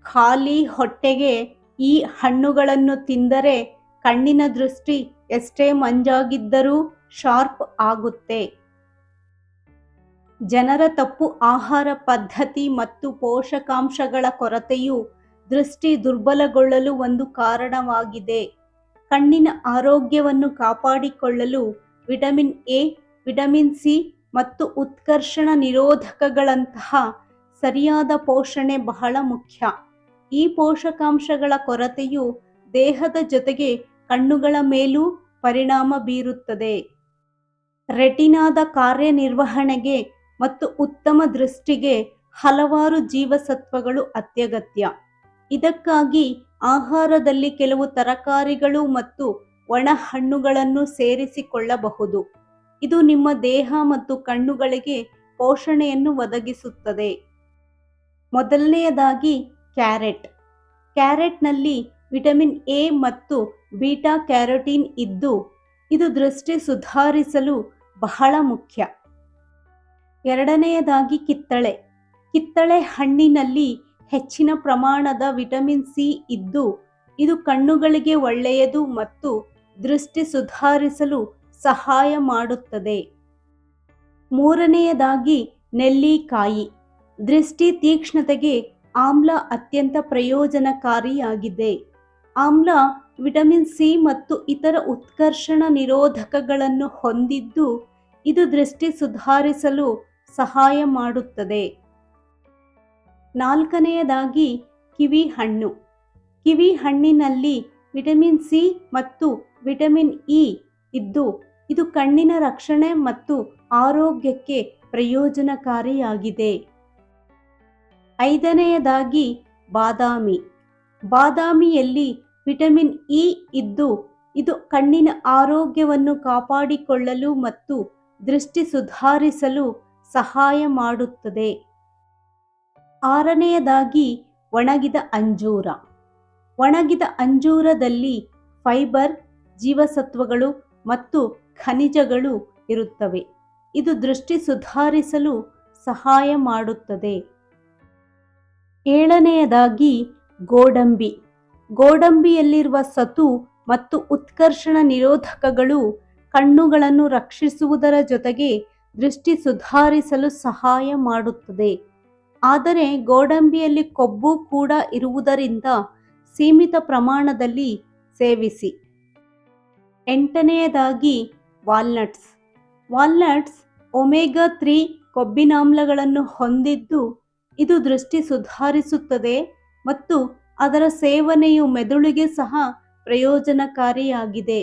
ಖಾಲಿ ಹೊಟ್ಟೆಗೆ ಈ ಹಣ್ಣುಗಳನ್ನು ತಿಂದರೆ ಕಣ್ಣಿನ ದೃಷ್ಟಿ ಎಷ್ಟೇ ಮಂಜಾಗಿದ್ದರೂ ಶಾರ್ಪ್ ಆಗುತ್ತೆ. ಜನರ ತಪ್ಪು ಆಹಾರ ಪದ್ಧತಿ ಮತ್ತು ಪೋಷಕಾಂಶಗಳ ಕೊರತೆಯು ದೃಷ್ಟಿ ದುರ್ಬಲಗೊಳ್ಳಲು ಒಂದು ಕಾರಣವಾಗಿದೆ. ಕಣ್ಣಿನ ಆರೋಗ್ಯವನ್ನು ಕಾಪಾಡಿಕೊಳ್ಳಲು ವಿಟಮಿನ್ ಎ, ವಿಟಮಿನ್ ಸಿ ಮತ್ತು ಉತ್ಕರ್ಷಣ ನಿರೋಧಕಗಳಂತಹ ಸರಿಯಾದ ಪೋಷಣೆ ಬಹಳ ಮುಖ್ಯ. ಈ ಪೋಷಕಾಂಶಗಳ ಕೊರತೆಯು ದೇಹದ ಜೊತೆಗೆ ಕಣ್ಣುಗಳ ಮೇಲೂ ಪರಿಣಾಮ ಬೀರುತ್ತದೆ. ರೆಟಿನಾದ ಕಾರ್ಯನಿರ್ವಹಣೆಗೆ ಮತ್ತು ಉತ್ತಮ ದೃಷ್ಟಿಗೆ ಹಲವಾರು ಜೀವಸತ್ವಗಳು ಅತ್ಯಗತ್ಯ. ಇದಕ್ಕಾಗಿ ಆಹಾರದಲ್ಲಿ ಕೆಲವು ತರಕಾರಿಗಳು ಮತ್ತು ಒಣ ಹಣ್ಣುಗಳನ್ನು ಸೇರಿಸಿಕೊಳ್ಳಬಹುದು. ಇದು ನಿಮ್ಮ ದೇಹ ಮತ್ತು ಕಣ್ಣುಗಳಿಗೆ ಪೋಷಣೆಯನ್ನು ಒದಗಿಸುತ್ತದೆ. ಮೊದಲನೆಯದಾಗಿ ಕ್ಯಾರೆಟ್. ಕ್ಯಾರೆಟ್ನಲ್ಲಿ ವಿಟಮಿನ್ ಎ ಮತ್ತು ಬೀಟಾ ಕ್ಯಾರೋಟಿನ್ ಇದ್ದು ಇದು ದೃಷ್ಟಿ ಸುಧಾರಿಸಲು ಬಹಳ ಮುಖ್ಯ. ಎರಡನೆಯದಾಗಿ ಕಿತ್ತಳೆ. ಕಿತ್ತಳೆ ಹಣ್ಣಿನಲ್ಲಿ ಹೆಚ್ಚಿನ ಪ್ರಮಾಣದ ವಿಟಮಿನ್ ಸಿ ಇದ್ದು ಇದು ಕಣ್ಣುಗಳಿಗೆ ಒಳ್ಳೆಯದು ಮತ್ತು ದೃಷ್ಟಿ ಸುಧಾರಿಸಲು ಸಹಾಯ ಮಾಡುತ್ತದೆ. ಮೂರನೆಯದಾಗಿ ನೆಲ್ಲಿಕಾಯಿ. ದೃಷ್ಟಿ ತೀಕ್ಷ್ಣತೆಗೆ ಆಮ್ಲ ಅತ್ಯಂತ ಪ್ರಯೋಜನಕಾರಿಯಾಗಿದೆ. ಆಮ್ಲ ವಿಟಮಿನ್ ಸಿ ಮತ್ತು ಇತರ ಉತ್ಕರ್ಷಣ ನಿರೋಧಕಗಳನ್ನು ಹೊಂದಿದ್ದು ಇದು ದೃಷ್ಟಿ ಸುಧಾರಿಸಲು ಸಹಾಯ ಮಾಡುತ್ತದೆ. ನಾಲ್ಕನೆಯದಾಗಿ ಕಿವಿ ಹಣ್ಣು. ಕಿವಿ ಹಣ್ಣಿನಲ್ಲಿ ವಿಟಮಿನ್ ಸಿ ಮತ್ತು ವಿಟಮಿನ್ ಇ ಇದ್ದು ಇದು ಕಣ್ಣಿನ ರಕ್ಷಣೆ ಮತ್ತು ಆರೋಗ್ಯಕ್ಕೆ ಪ್ರಯೋಜನಕಾರಿಯಾಗಿದೆ. ಐದನೆಯದಾಗಿ ಬಾದಾಮಿ. ಬಾದಾಮಿಯಲ್ಲಿ ವಿಟಮಿನ್ ಇ ಇದ್ದು ಇದು ಕಣ್ಣಿನ ಆರೋಗ್ಯವನ್ನು ಕಾಪಾಡಿಕೊಳ್ಳಲು ಮತ್ತು ದೃಷ್ಟಿ ಸುಧಾರಿಸಲು ಸಹಾಯ ಮಾಡುತ್ತದೆ. ಆರನೆಯದಾಗಿ ಒಣಗಿದ ಅಂಜೂರ. ಒಣಗಿದ ಅಂಜೂರದಲ್ಲಿ ಫೈಬರ್, ಜೀವಸತ್ವಗಳು ಮತ್ತು ಖನಿಜಗಳು ಇರುತ್ತವೆ. ಇದು ದೃಷ್ಟಿ ಸುಧಾರಿಸಲು ಸಹಾಯ ಮಾಡುತ್ತದೆ. ಏಳನೆಯದಾಗಿ ಗೋಡಂಬಿ. ಗೋಡಂಬಿಯಲ್ಲಿರುವ ಸತು ಮತ್ತು ಉತ್ಕರ್ಷಣ ನಿರೋಧಕಗಳು ಕಣ್ಣುಗಳನ್ನು ರಕ್ಷಿಸುವುದರ ಜೊತೆಗೆ ದೃಷ್ಟಿ ಸುಧಾರಿಸಲು ಸಹಾಯ ಮಾಡುತ್ತದೆ. ಆದರೆ ಗೋಡಂಬಿಯಲ್ಲಿ ಕೊಬ್ಬು ಕೂಡ ಇರುವುದರಿಂದ ಸೀಮಿತ ಪ್ರಮಾಣದಲ್ಲಿ ಸೇವಿಸಿ. ಎಂಟನೆಯದಾಗಿ ವಾಲ್ನಟ್ಸ್. ವಾಲ್ನಟ್ಸ್ ಒಮೆಗಾ 3 ಕೊಬ್ಬಿನಾಮ್ಲಗಳನ್ನು ಹೊಂದಿದ್ದು ಇದು ದೃಷ್ಟಿ ಸುಧಾರಿಸುತ್ತದೆ ಮತ್ತು ಅದರ ಸೇವನೆಯು ಮೆದುಳಿಗೆ ಸಹ ಪ್ರಯೋಜನಕಾರಿಯಾಗಿದೆ.